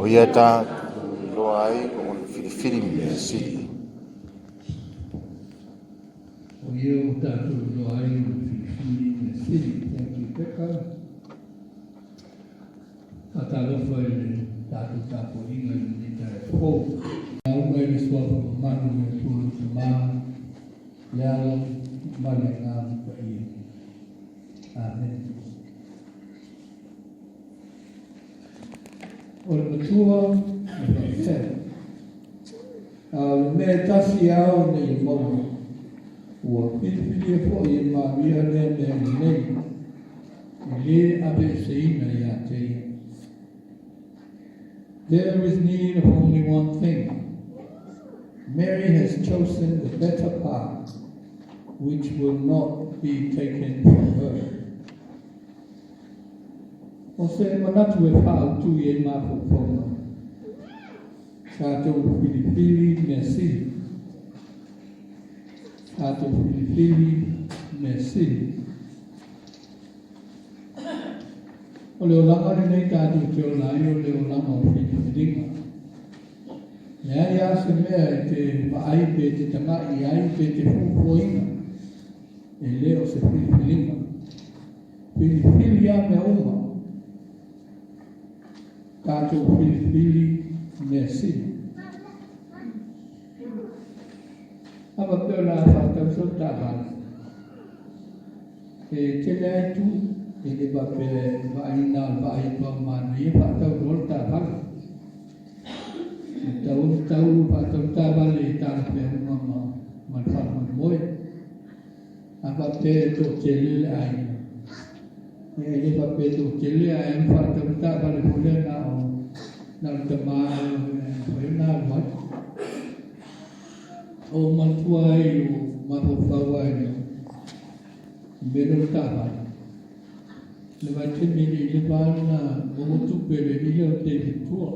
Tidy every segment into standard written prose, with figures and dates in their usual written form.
ia ta loa ai o le filifili me sili. O ia o tātou loa ai o filifili me sili, thank you Pekka. Atalofa i le tātou tāpo inga i le tātou pō. Nā umai le suafa manu me tūru te mā, le ala male ngā muka ia. Amen. O le matua, le whakatera. Le mea tasi au nei maua. Ua pilipili e po i e maria le mea nei. Le abe se ina i a te ia. There is need of only one thing. Mary has chosen the better part, which will not be taken from her. O se manatu e whautu i e mapopona. Tātou pilipili me sili. Tātou pilipili me sili. O leo lama nei tātou te o lai o leo lama o pilipilinga. Nea ia se mea e te vaai pe te tanga i ai pe te fufuoinga. E leo se pilipilinga. Pilipili a me uma. Tātou pilipili me sili. Apa peo la whakau so tāhana. E te lea tu, e te wape waina wai pa mana, e whakau rol tāhana. E tau whakau tāhana e tāna peo ma whakau moe. Apa peo to te lele aina. E wape to te lele aina whakau tāhana pole na o nā te maa e nā mai. O matua ai o mapopau ai o mero tāhana. Le vai te mene le vāna o tupere i leo te vitua.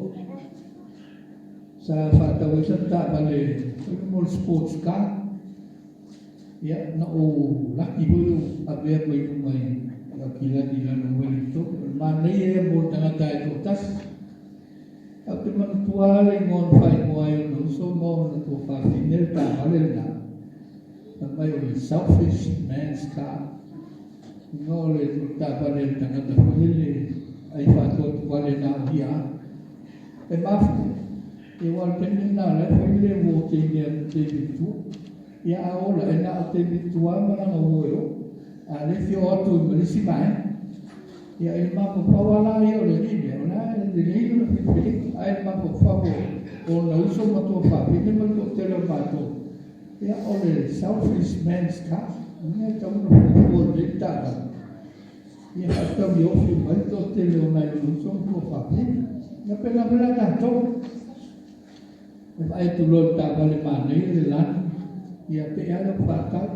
Sa whātau e sa tāhana e more sports car. Ia na o laki hulu a bea mai mai a kilani lana welito. Ma nei e mo tangata e tō tasi. A te manutuare ngon whai moai o no so mo na tō whawhinel tā hale nā. Na mai o le selfish man's car. Ngō le tā hale tangata whalele ai whātua tuale nā hia. E mafu, e wal pene nā le whalele wō te nea te vitu. Ia aola e nā te vitu a maranga wōio. A le fio atu i marisi mai. Ia e mafu pawala i o le nime. Le lino na pipili, ai mapo whako o na uso matua whapine matua te leo matua. Ia o le selfish man's car, nea tau na whako le tāna. Ia hatau i ofi mai to te leo nai o uso matua whapine. Ia pena pena tātou. E ai tu lo tāna le mānei le lana. Ia pe ala whakau.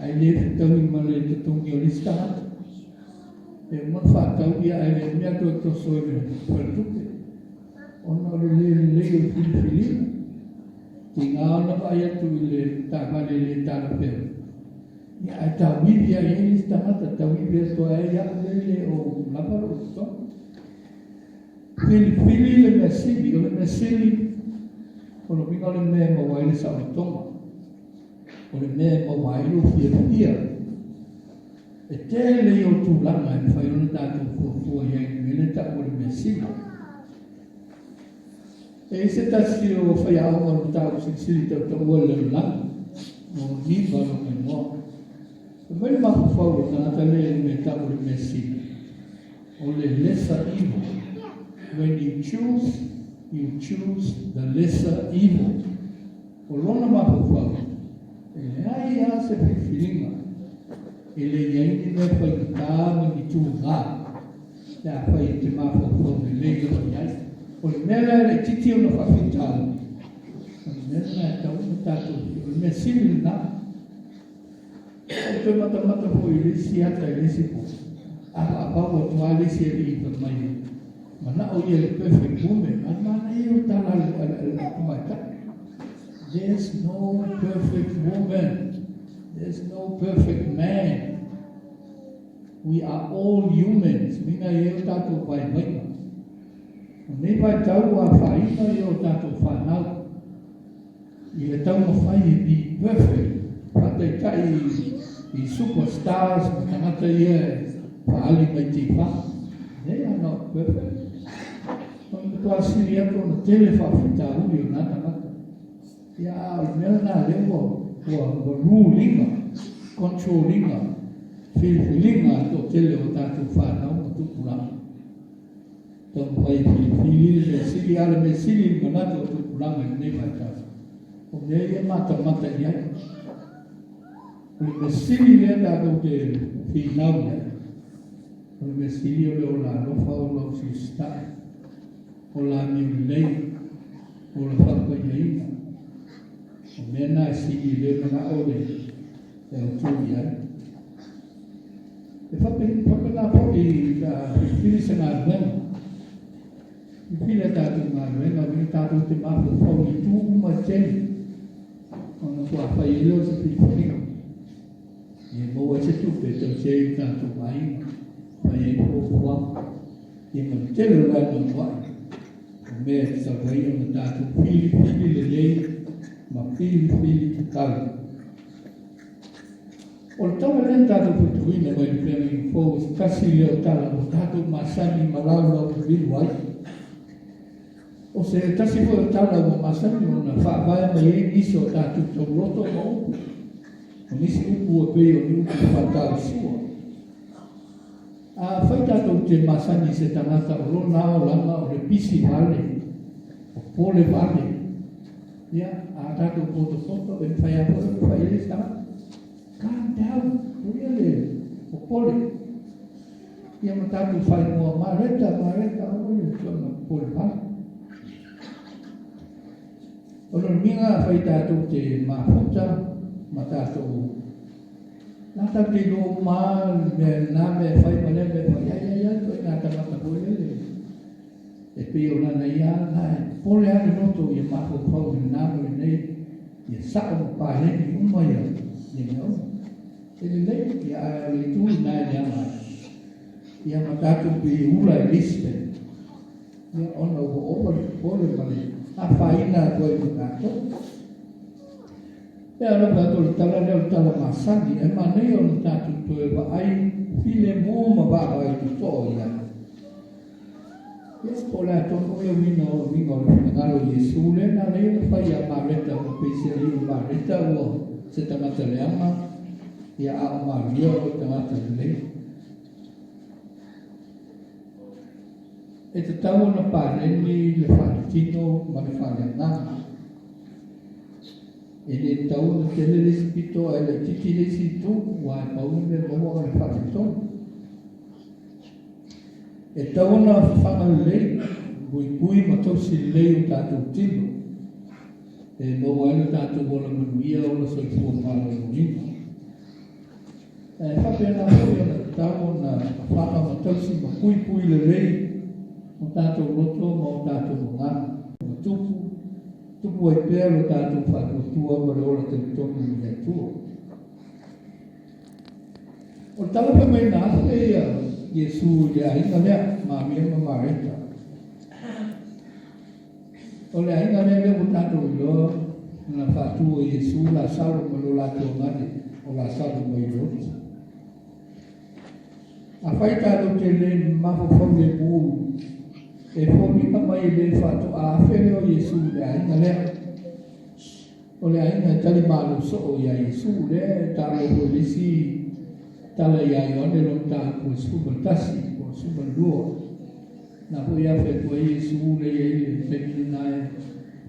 Ai le tau i male te tongi o listana. E uma whātau ia e le mea tō toso e me whatupe. Ona le o filifili. Ti ngā ona vai atu i le tāhane le tāna pēr. Ia e tā wipi a inis tāngata, tā wipi a toa e ia le o laparo o tō. Filifili le mea sili, o le mea sili. O le minga le mea mawai le sautonga. O le mea mawai lo fia. E tēle o tūlanga e whai ona tātou fuafua iai mele ta o le mea sili. E se tasi o whai aonga o tātou sili tau tau ua leo langa. O nipa no me moa. E mai mahu whau o tāta le me ta o le mea sili. O le lesser evil. When you choose the lesser evil. O lona mahu whau. E ai a se whiwhiringa. E le iaini me whai tāma ni tū ngā. Nā whai te mawhau me leio o iai. O le mea le titi o na whawhitāma. O le mea nā tau na tātou. O le mea sili nā. O te mata po i lisi ata i lisi po. Apa o tua lisi e li i mai. Mana o ia le perfect woman. Mana e o tāna le kumaita. There's no perfect woman. There's no perfect man. We are all humans. Mina e o tātou vai maina. Nei vai tau a whaina i o tātou whanau. I le tau ma whai i perfect. Pate kai i superstars ma tangata ia whaali mai te wha. They are not perfect. Kung tua siri ako na tele whawhita uli o nā tangata. Ia i mea nā lewa wa rulinga, controllinga, feelinga to tele o tātou whanau ma tupuranga. Tau mai fili le sili ale me sili manata o tupuranga i nei mai tātou. O mea ia mata i ai. O le sili le tātou te whinau ia. O le sili o le o la lofa o la si stai. O la miu lei. O la whapa iaina. O mea nā sili le mana o le. E o tūi ai. E whape nā poki ka whiwhiri sa ngā ruenga. Whiwhiri tātou ngā ruenga. Wini tātou te mafu whauri tūku ma tēni. Ona kua whai ilo sa whiwhiringa. Ie moa se tupe tau sei tātou mai. Whai e kua. Ie ma telo rano wai. O mea te sa wai ona tātou whiwhiri le lei. Ma whiwhiri tātou. O le tawa len tātou putuina mai le pēmi fōs kasi leo tala o tātou masani malau lau whiru ai. O se tasi fo tala o masani o na whaavaya mai e nisi o tātou tau roto o upu. O nisi upu o pei o ni upu whatau sua. A whai tātou te masani se tangata o rona o langa o le pisi vale. O pole vale. Ia, a tātou poto e whai a pole whai ele sa. Calm down, really. O pole. Ia ma tātou whai mua mareta, o ia tōna pole vale. O lor minga whai tātou te mahuta, ma tātou nā tātou lo mā, me nā me whai male, me whai ai, toi nā tāmata pole le. E pio nana ia, nai, pole ane noto ia mahu pau ni nā me nei, ia sa'o pāheni umaya, ia me o. E le nei, ia a le tūi nai ni ama. Ia ma tātou pi ula e Lisbeth. Ia ona o pole male. A whaina koe mu tātou. E ala tātou le tala leo tala masani, e manei o le tātou toe wa ai file mō ma wāwa i tu tō ia. Yes, po la tono e wino o le whanangalo Jesu le, nā leo le whai a mareta o peise li o mareta o se tangata le ama, ia a o maria o tangata le lei. E te tau na pāreni le whanitino ma le whananganga. E le tau na tele le sipito e le titi le situ wa e pauni me momo le whanitino. E tau na whangal lei, pui ma tausi lei o tātou tino. E momo e le tātou wola manuia o la soifua mālo o nima. E whapena hoi ana tau na whanga ma tausi ma pui le lei. O tātou roto ma o tātou ngana. O tupu ai pēr o tātou whakatua ma reola te tonu i atua. O tala pa mai nāta e Jesu le ainga mea ma mea ma mareta. O le ainga mea leo o tātou ilo na whatua Jesu la salo ma lo la teo ngane o la salo ma i roti. A whai tātou te le maho whau mū e whonika mai le whatu a where o Jesu le ainga lea. O le ainga tali malu so o ia Jesu le, tala o lisi, tala ia ione lo ta ko suba tasi, ko suba lua. Na po ia whe ko Jesu le e whenina e.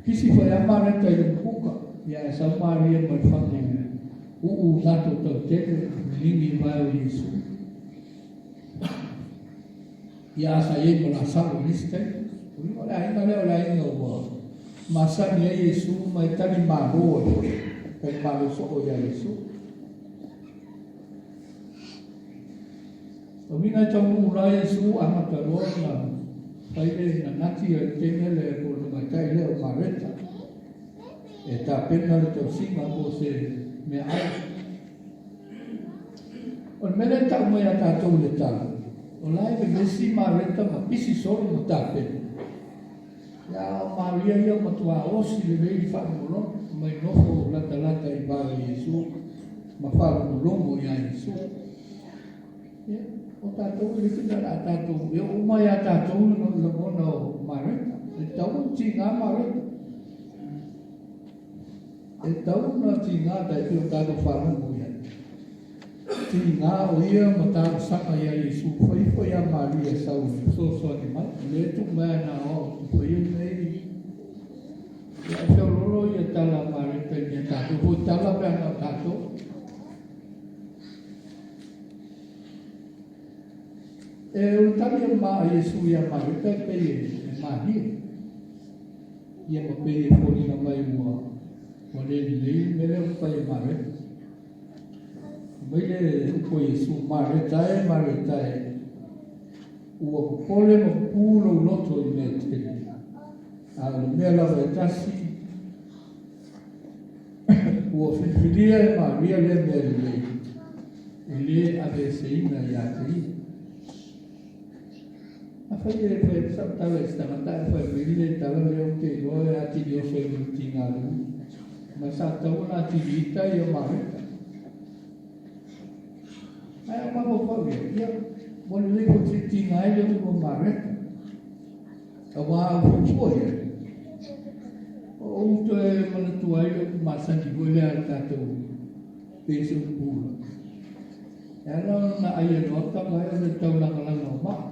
Kisi whai amareta i puka, ia e sa maria mai whangu. Uu tato tau tete, lingi mai o Jesu. Ia sa e mo la salo liste. O le ainga leo le ainga ua. Masani e Jesu mai tani maro e. Kai maro so o ia Jesu. O mina tau ura Jesu amata roa na. Paile na nati e tene le ko le mai leo mareta. E ta pena le tau singa ko se me ai. O mele tau mai a tātou le tala. O lai me si mareta ma pisi solo mo tape. Ya Maria ia matua osi le vei whamolo, mai nofo lata I vare Yesu, ma whamolo ia Yesu. O tātou le tina rā tātou, e o mai a tātou no mona o mareta, e tau ti ngā mareta. E tau na ti ngā tai pio tātou whamolo ia. Ti ngā o ia ma tātou saka ia Yesu, whai a Maria sau, so ni mai, le tu mea na o, whai nei. Ia whio roro ia tala mareta ia tātou, hoi tala mea na tātou. E o tali ma Yesu ia mareta pe e mahi. Ia ma pe e poni na mai ua. O le lei mele o pai mareta. Mele upo Yesu mareta e. Ua pole ma puro loto I mea tele. A le mea lava e tasi. Ua whiwhiria e Maria le mea lei. E le ave se ina ia te ia. A whai e whai tawa e stamata e whai wile tawa leo te loe ati leo whai ruti ngā lu. Ma sa tawa nā ti rita I o mareta. Ai a mamo whau ia. Mone leko te ti ngai leo o mareta. A wā au fua ia. O uto e mana tuai leo masangi wile a tātou pēse o pūra. E ana na aia nota mai o le tau langalanga o maa.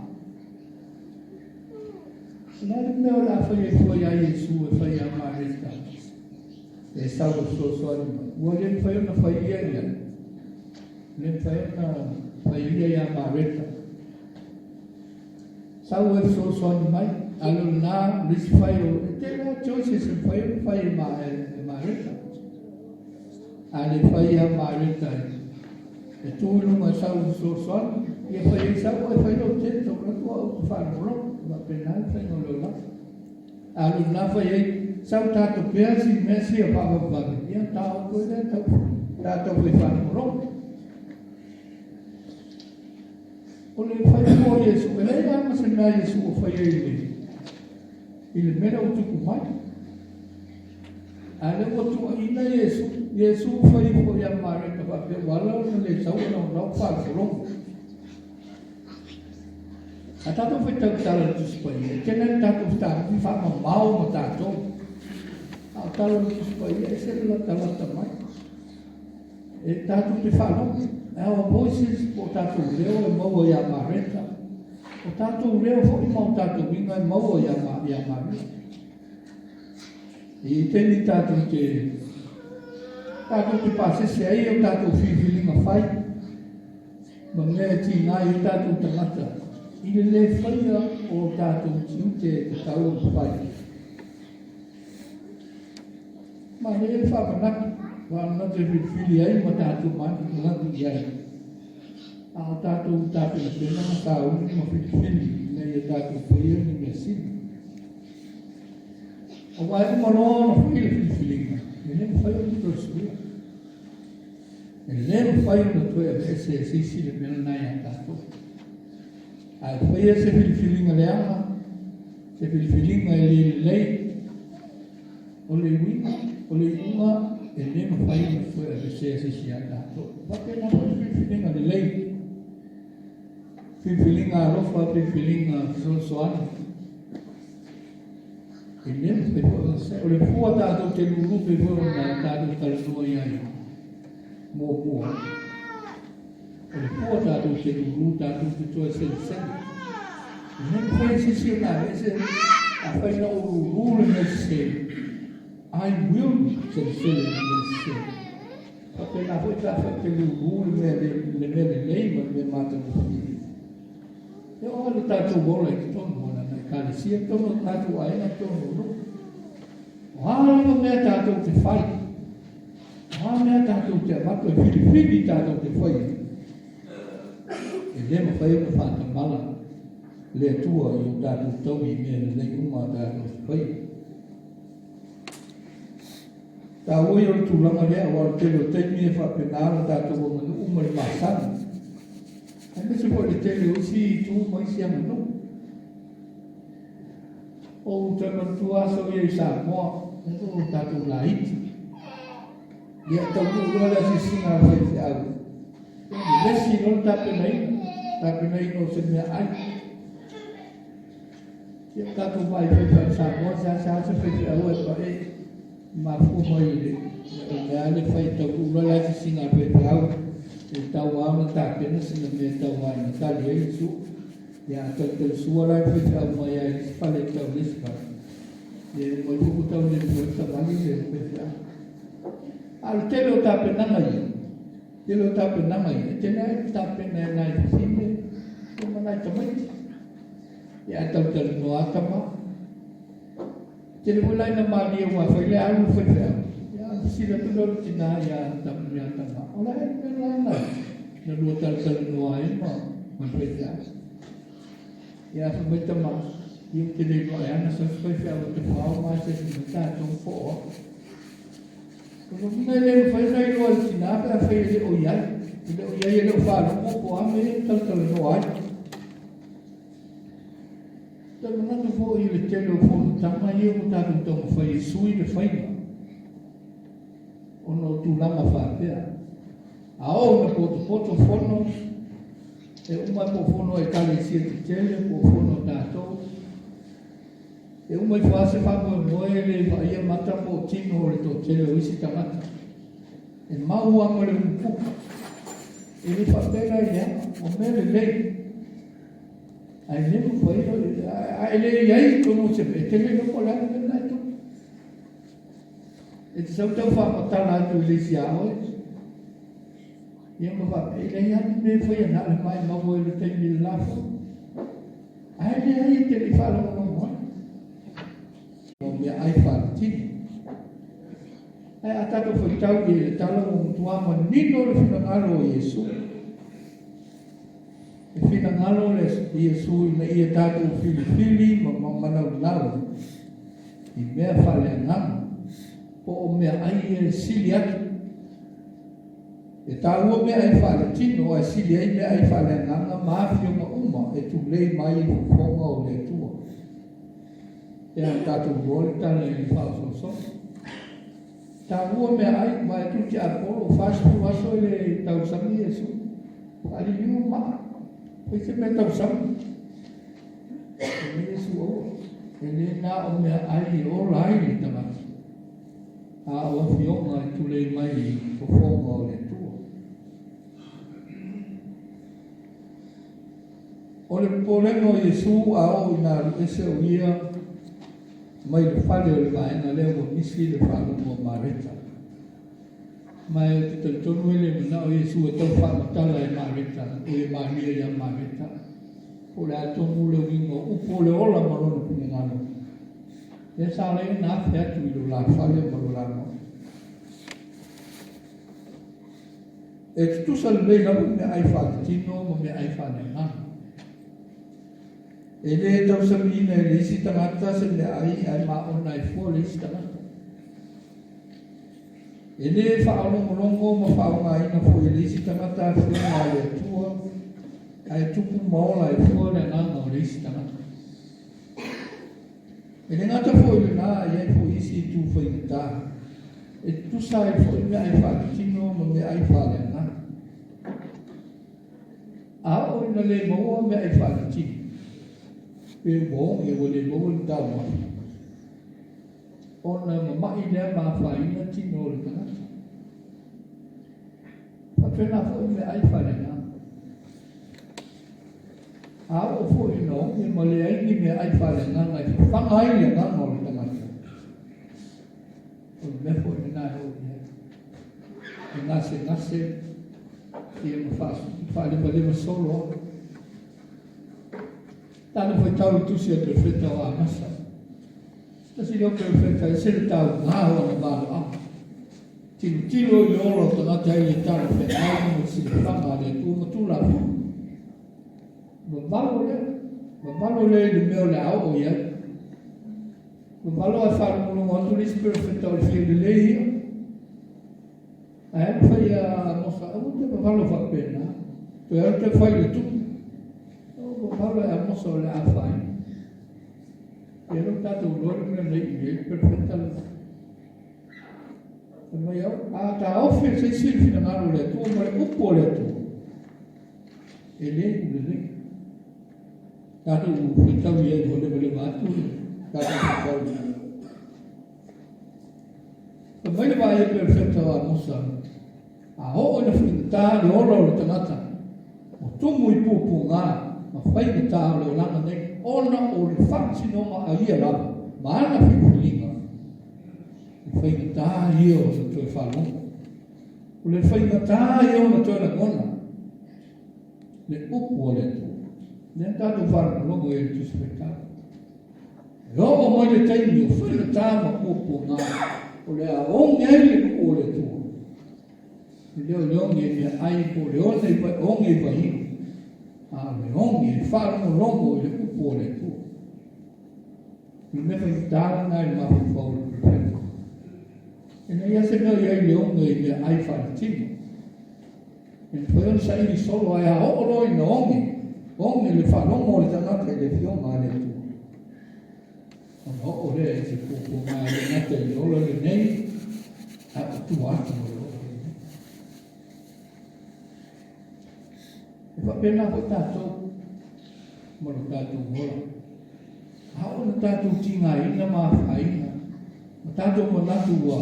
Nai meo la whai e fua ia Yesu e whai a mareta. E sau so anima. Ua le whai ona whai ia ia. Le whai ona whai ia mareta. Sau e so anima. Alo na risi whai o. E te la choices e whai e mareta. Ale whai a mareta. E tūlunga sau so anima. Ia whai e sau e whai o te tokatua o te whanoro. Ma penal tengo lo la. Alu na fai sau tato peasi mesi a papa papa. Ia tau ko le tato ko fan ro. O le fai ko Yesu, le la ma se na Yesu o fai ele. Il mera o tuku mai. Ale o tu ina Yesu fai ko ya mare ka pa pe wala le sau no fa ro. A tātou whai tau tala tu spai, tēnei tātou tātou ki whama mau ma tātou. A tala tu spai, e se la talata mai. E tātou te whanau. E o voices o tātou reo e maua ia mareta. O tātou reo hoi mau tātou winga e maua ia mareta. E tēnei tātou te pasese ai o tātou whiwhilinga whai. Ma ngea ti ngai o tātou tangata. I le whaia o tātou tiu te tau o whai. Ma le whakanaki, wāna te whiwhili ai ma tātou mani kunaki i ai. A tātou na pena ma tā uni ma whiwhili, nei e tātou whaia ni mea sini. O wai manoa na whiwhilinga, e le whaia ni tō suia. E le whaia na tōia vese e sisi le mena nai a tātou. Ai whaia se whiwhilinga leanga, se whiwhilinga e le lei, o le winga, o le unga, e le ma whaia na tōia vese e sisi a tātou. Whake na whiwhilinga le lei, whiwhilinga arofa, whiwhilinga sosoana. E le ma whaia, o le fua tātou te lurupe fua na tātou talanua iai, mua. O le fua tātou te lulu, tātou te toa sele. Neng whai se si o nā, a whai na o lulu le me se. I will sele me se. Pake nā hoi tā whai te lulu le me lei ma me mata mo whiri. E o le tātou wola i tono wana na kālesia, tono tātou aina tono no. O hālama mea tātou te whai. O hālama mea tātou te amako e whiri tātou te whai. E le ma whai o whātamala le atua i o tātou taui mea le nei uma tātou whai. Tā oi o tūlanga lea o telo teimi e whapenāra tātou o manu uma le māsana. E me se po le tele o si i tū mai si amanu. o te mantua so ye sa mo o tatu lai dia tau no la singa vai se au lesi non tapi nei no se me ai dia tatu vai pe sa mo sa se pe au e ma fu mai le ale fai tau no la singa pe au e tau ama tapi no se me tau mai ta le su ya tau suara pe au mai ai pale tau lispa e mo fu tau le ta vali le pe al telo tape nangai telo tape nangai tena tape nanai sine como nai tamai ya tau tau no atama telo mulai na mali wa foi le alu foi ya sila tolo tina ya tam ya tama ola e na na lu tau tau no ai ma foi ya foi tama yung tele no ya na so foi ya o te pau ma se ta tong fo Kalau mengalir fai luar Cina, apa fai le oyai, le oyai le falo mo ko ame tal noai. Tal na tu fo i le telefon tama i mo ta tu tong fai sui le fai. Ono tu langa fa pea. Ao na poto fono e uma po fono e kali siete tele po fono tato. E uma fase fa mo ele vai mata po tino le to tele o isi tamata e mau amo le upu ele fa pega ia o mele lei ai le mo foi ai le ia como se ve tele no pola na tu e se o teu fa mata na tu le sia o ia mo fa ele ia me foi na mai mau ele tem lá ai le ia tele fa no me ai farti ai atato foi tau e talo tua manino le finangalo Yesu e finangalo le Yesu na ia tato fili manau i mea fale ngam po o mea ai e sili atu e tau o mea ai fale tino a sili ai mea ai fale ngam maafio ma uma e tu lei mai fonga o le tua e a tatu volta le falso ta rua me ai mai tu ti apolo fasto vaso le tau sami Yesu ali yu ma foi se me tau sami e Yesu o ele na o me ai o lai le tama a o fio mai tu le mai o fongo le tu o le poleno Yesu a o na ese o ia mai le fale o le vaenga leo mo misi le fale mo mareta. Mai o te tonu ele mana o Yesu e tau whamatala e mareta, o e maria ia mareta. O le atonu le wingo, upo le ola marona pune ngano. E sa le na afe atu i lo la fale marolano. E tu sa le leila mo me ai fale tino, mo me ai fale ngano. E le tau samina e le isi tangata se le ai maona e fua le isi tangata. E le whaalongolongo ma whaonga ina fua e le isi tangata a whiunga le tua ai tupu maola e fua le nganga o le isi tangata. E le ngata fua le nga e fua isi tu whaingata. E tu sa e fua me ai whaakitino ma me ai whaale nga. A o ina le maua me ai whaakitino. Pe bom e o le bom da mo ona ma ile ma fa ina tino le kana pa pena fo me ai fa na a o fo ino e mo le ai ni me ai fa na na fa ai le na mo le kana o me fo na o ne nasce e mo fa le podemos solo Tano foi tau tu se perfetta o amassa. Sta si lo perfetta e se tau na o na ba. Tiro i oro to na tai e tau pe ai mo si fama le tu la. Mo valo le meo le au o ia. Mo valo a fare mo no tu lis perfetta o fie de lei. Fai a mossa, mo valo fa pena. Per te fai le tu. Parlo è mosso le affari. Pero tātou lori mea nei i ei perfecta lana. E mai au, a tā ofe se siri fina ngaro le tua, ma le upo le tua. E le ule nei. Tātou whitau i ei hone mele mātu, tātou whitau. E mai le vai e perfecta wa mosa. A ho ina fina tā le ora o le tangata. O tumu i pupu ngā, ma whai ni tā o le olanga nei. Ona o le whakti no ma a ia lava, ma ana whipulinga. Le whainga tā ia o le toi whalonga. O le whainga tā ia o le toi la ngona. Le upu o le tu. Le tātou whalonga longo e le tu spetā. E o mai le teimi o whainga tā ma pupu ngā. O le a onge le ku o le tu. Le leo onge le ai po le onge i vahinga. A le onge le whalonga longo le upu o le tu. I me whai tāra ngai le mahu whau le perfecta. E nei ase mea i ai le onge i le ai whaletino. E ni whai on sa ili solo ai a hoolo i na onge. Onge le whalonga o le tangata i le fionga le tu. Ona o le e se pupu ngā le ngata i ola le nei. A tu atu mo le ola le nei. E whapena ko tātou. Maro tātou mola. Hao na tātou tinga ina ma whaina. Ma tātou manatu wa.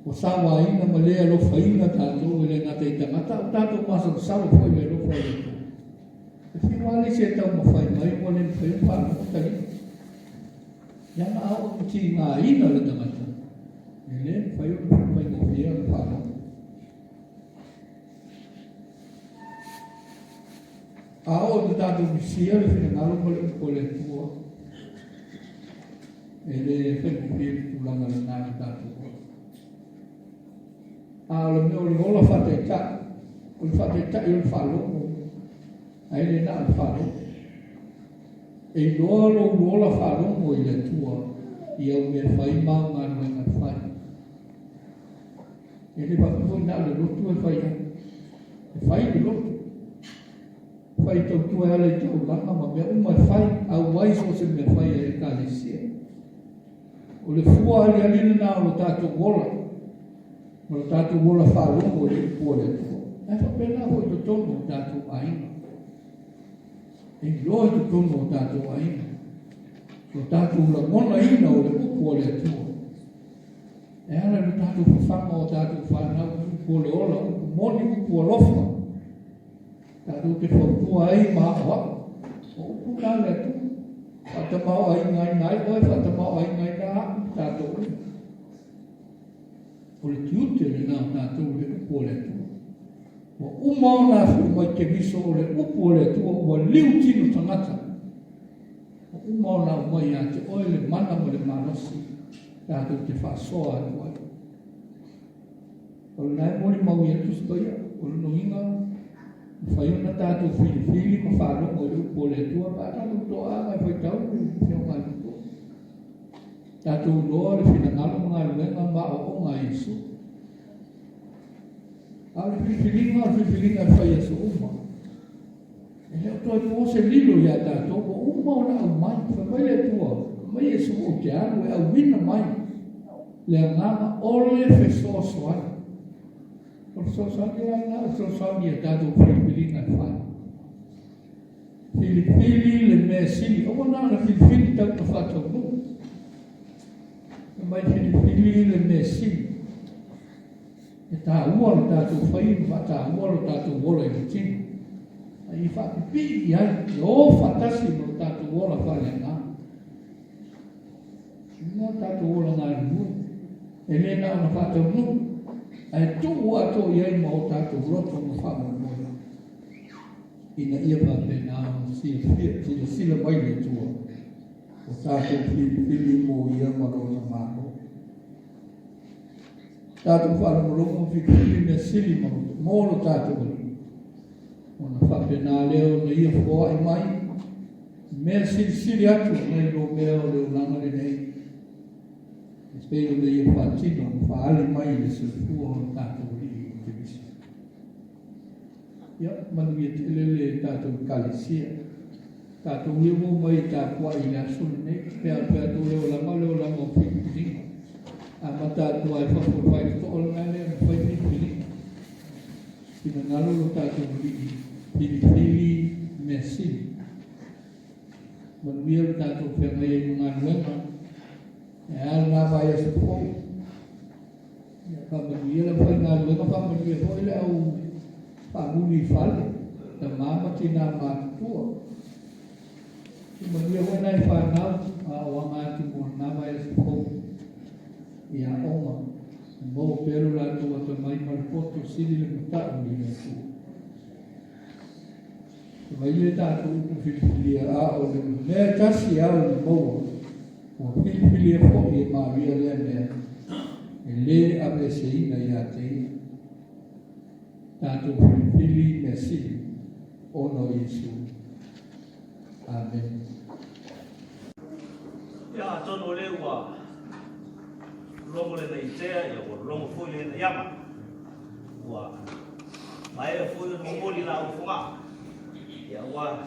O sawa ina ma lea lo whaina tātou e le ngata i tangata. O tātou masa sawa fwoi le lo whaina. E whiwale se tau ma whai mai mo le mwhai whana o tari. Yana ao o tinga ina le tangata. E le whai o whai mo whia le whana. Ao na tātou misia le whina ngalo mo le tua. E le whaipipiri tūlanga le nāna tātou. A le mea o le ola whate ta. O le whate ta i o le whalongo. A ele nā le whalongo. E loa lo ola whalongo i le tua. I au mea whai mau ngā runga whai. E le whakifoi nā le lotu e whai. E whai le lotu. Whai tau tua ala i tau langa ma mea umai whai au waiso se mea whai e kālesia. O le fua ali alina nā o le tātou wola. O le tātou wola whalongo e pua le tua. E whapena hoi to tono o tātou aina. E loa to tono o tātou aina. O tātou la mona ina o le upu o le tua. E ala le tātou whawhanga o tātou whanau upu o le ola upu moni upu o lofa. Tātou te whautua ai maa waka. O upu nā le tu. Whatamau ai ngai ngai oi, whatamau ai ngai nā tātou. O le tiute le nā tātou le upu o le tu. O umau nā whiu mai te miso o le upu o le tu. O liu tino tangata. O umau nā umai a te oi le mana mo le manosi. Tātou te whasoa atu ai. O le nai mori mau i atu spaia. O le noinga. Whai ona tātou whiri ma whalongo i upo le tua, pa tātou toa mai whai tau i whio mai upo. Tātou loa le whina ngalo mga luenga ma o ngā Yesu. A le whiwhiringa whai Yesu uma. E leo toa i pose lilo i a tātou, o uma o na au mai, whai mai le tua, mai Yesu o te anu e au wina mai. Le ngama ole whesoa soana. O so sangi ana, so sangi e tātou whiwhiringa whai. Whiwhiri le mea sili, o wana na whiwhiri tau na whatau nu. Mai whiwhiri le mea sili. E tā ua le tātou whai, tā ua le tātou wola i tinu. I whapipi i ai, i o whatasi mo tātou wola whale ngā. Nā tātou wola ngā rui. E le nā na whatau nu. Ai tu ato iai ma o tātou roto ma whama moia. Ina ia pape nā sila mai le tua. O tātou whiwhiri mo ia marona māko. Tātou whara morongo whiwhiri me sili mōlo tātou wali. O na pape nā leo na ia whoa i mai. Mea sili atu nei lo mea o leo langa le nei. Spero le ia whatino, whaale mai le silfua o tātou li i te misi. Ia, manu ia te lele tātou kalesia. Tātou leo mai tā kua I la suni nei, pēr tō leo lama o whipiri. A tātou ai whapawhai tō o ngā lea o whipiri. Pina ngalo lo tātou Pilipili Messi. Manuia lo tātou whengai e ngā nuenga. E ala ngā vai a se pō. Manuia la whai ngā nuenga, manuia hoi le au whamuni whale. Ta māma tina mātua. Manuia hoi nai whanau, a o ngā tumo ngā vai a se pō. Ia oma. Mō pero la tō ata mai maripoto siri le mutau ni me tū. Mai le tātou uku whipilia a o le mea tasi a o le maua. O whipilia po e maria lea mea. E le abe se ina ia te ia. Tātou whipili me siri. Ono Yesu. Amen. Ia tono le ua longo le nei tea ia o longo foi le nei ama. Ua mai e foi no moli la o funga. Ia ua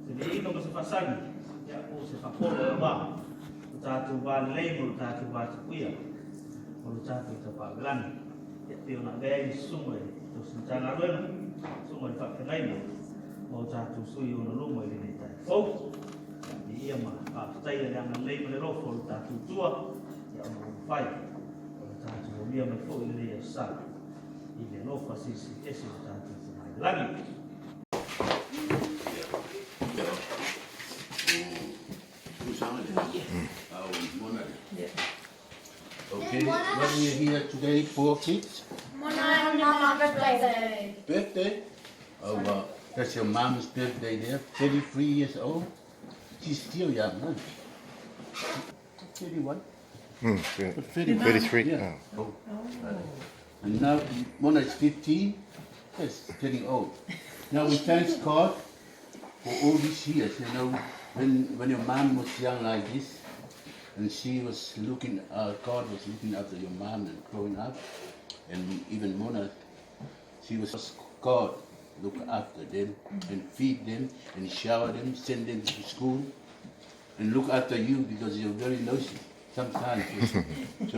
se le ino ko se pasani. Ia o se papolo e wa. O tātou wā lei mo tātou wā tukuia. O tātou ta wā glani. Ia te ona gai sunga e to sintanga ruena. Sunga i whapengai mo. O tātou sui o na lumo i le nei tai. Fou. Ia ma whaatai e anga lei mo le rofo o tātou tua. Ia o fai. O tātou o mia mai fou i le nei sa. I le lofa sisi esi o tātou te mai lani. Okay, what are you here today for, kids? Mama's birthday. Birthday? Oh, that's your mom's birthday there. 33 years old. She's still young, huh? 31. 33. Yeah. Oh. And now Mona is 15. Yes, getting old. Now we thank God for all these years. You know, when your mom was young like this, and she was looking, God was looking after your mom and growing up, and even Mona, she was God look after them and feed them and shower them, send them to school, and look after you because you're very nosy sometimes. So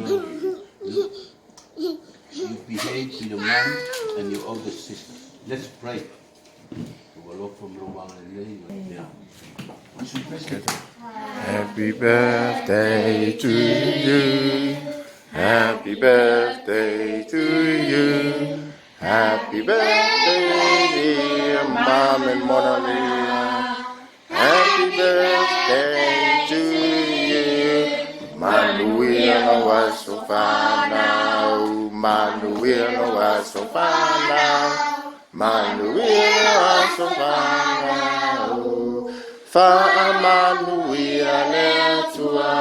you behave to your mom and your older sister. Let's pray. Happy birthday to you. Happy birthday to you. Happy birthday, dear Mom and Mona Lisa. Happy birthday to you. Manuel was so far now. Manuel was so far now. Manuel was so far now. Fa Manuel le tua.